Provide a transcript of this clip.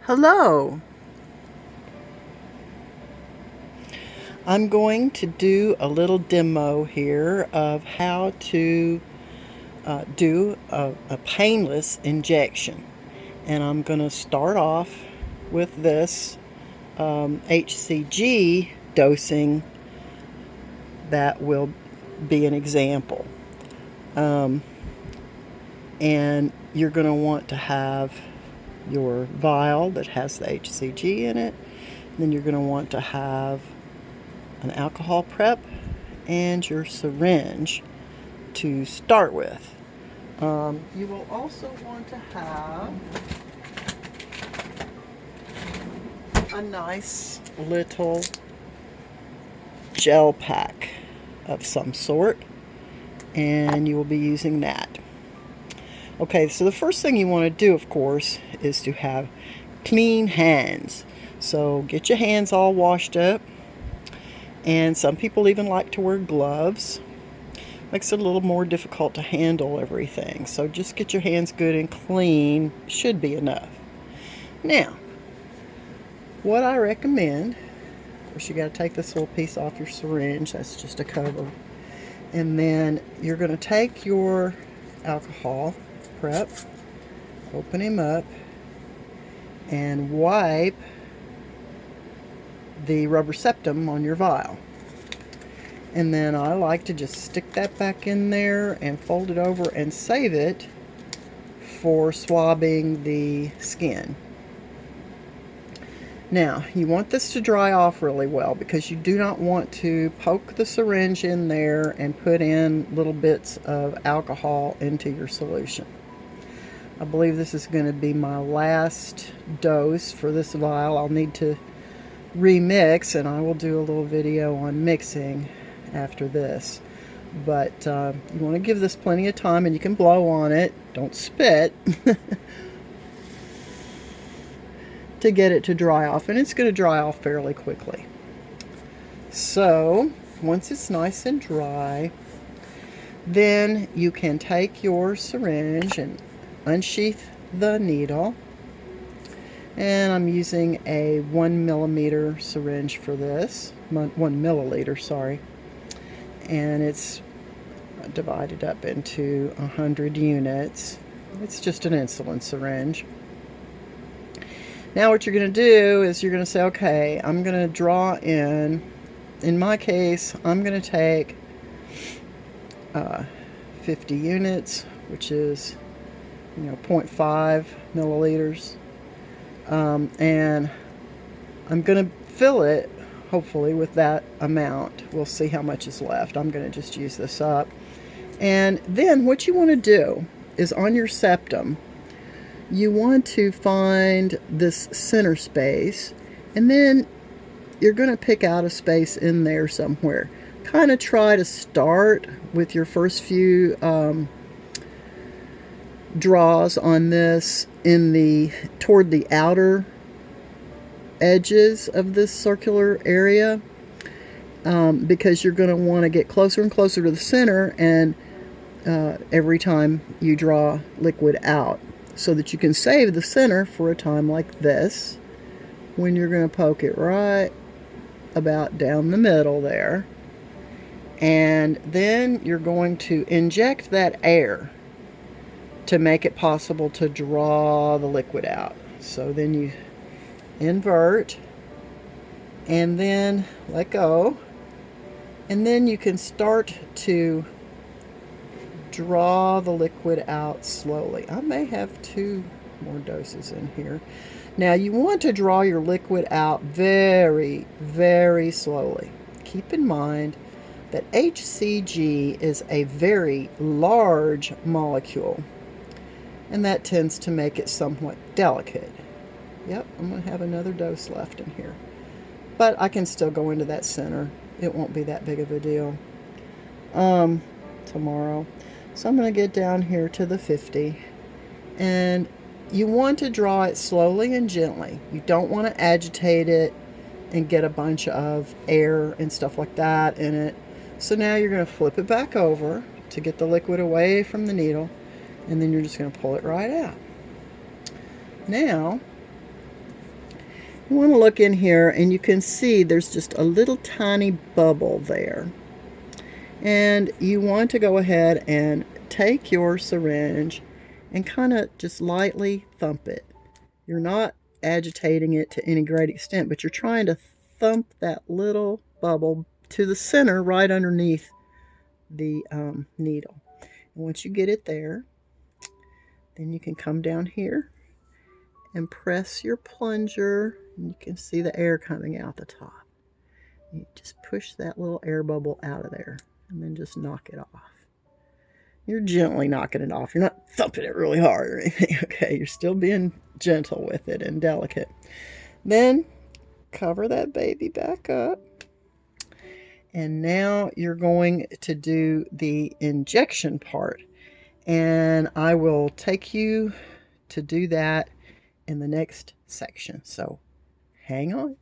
Hello. I'm going to do a little demo here of how to do a painless injection. And I'm going to start off with this HCG dosing that will be an example. And you're going to want to have your vial that has the HCG in it. Then you're going to want to have an alcohol prep and your syringe to start with. You will also want to have a nice little gel pack of some sort, and you will be using that. Okay, so the first thing you want to do, of course, is to have clean hands. So get your hands all washed up, and some people even like to wear gloves. Makes it a little more difficult to handle everything. So just get your hands good and clean, should be enough. Now, what I recommend, of course you got to take this little piece off your syringe, that's just a cover. And then you're going to take your alcohol prep, open him up, and wipe the rubber septum on your vial. And then I like to just stick that back in there and fold it over and save it for swabbing the skin. Now, you want this to dry off really well because you do not want to poke the syringe in there and put in little bits of alcohol into your solution. I believe this is going to be my last dose for this vial. I'll need to remix, and I will do a little video on mixing after this. But you want to give this plenty of time, and you can blow on it. Don't spit. To get it to dry off, and it's going to dry off fairly quickly. So once it's nice and dry, then you can take your syringe and unsheath the needle. And I'm using a 1 millimeter syringe for this, 1 milliliter, sorry. And it's divided up into 100 units. It's just an insulin syringe. Now what you're going to do is you're going to say, okay, I'm going to draw in my case, I'm going to take 50 units, which is, 0.5 milliliters. And I'm going to fill it, hopefully, with that amount. We'll see how much is left. I'm going to just use this up. And then what you want to do is on your septum, you want to find this center space, and then you're going to pick out a space in there somewhere. Kind of try to start with your first few draws on this toward the outer edges of this circular area, because you're going to want to get closer and closer to the center, and every time you draw liquid out, so that you can save the center for a time like this, when you're going to poke it right about down the middle there. And then you're going to inject that air to make it possible to draw the liquid out. So then you invert and then let go, and then you can start to draw the liquid out slowly. I may have 2 more doses in here. Now you want to draw your liquid out very, very slowly. Keep in mind that HCG is a very large molecule, and that tends to make it somewhat delicate. Yep, I'm going to have another dose left in here, but I can still go into that center. It won't be that big of a deal tomorrow. So I'm going to get down here to the 50, and you want to draw it slowly and gently. You don't want to agitate it and get a bunch of air and stuff like that in it. So now you're going to flip it back over to get the liquid away from the needle, and then you're just going to pull it right out. Now You want to look in here and you can see there's just a little tiny bubble there. And you want to go ahead and take your syringe and kind of just lightly thump it. You're not agitating it to any great extent, but you're trying to thump that little bubble to the center right underneath the needle. And once you get it there, then you can come down here and press your plunger, and you can see the air coming out the top. You just push that little air bubble out of there and then just knock it off. You're gently knocking it off. You're not thumping it really hard or anything, okay? You're still being gentle with it and delicate. Then cover that baby back up. And now you're going to do the injection part. And I will take you to do that in the next section. So hang on.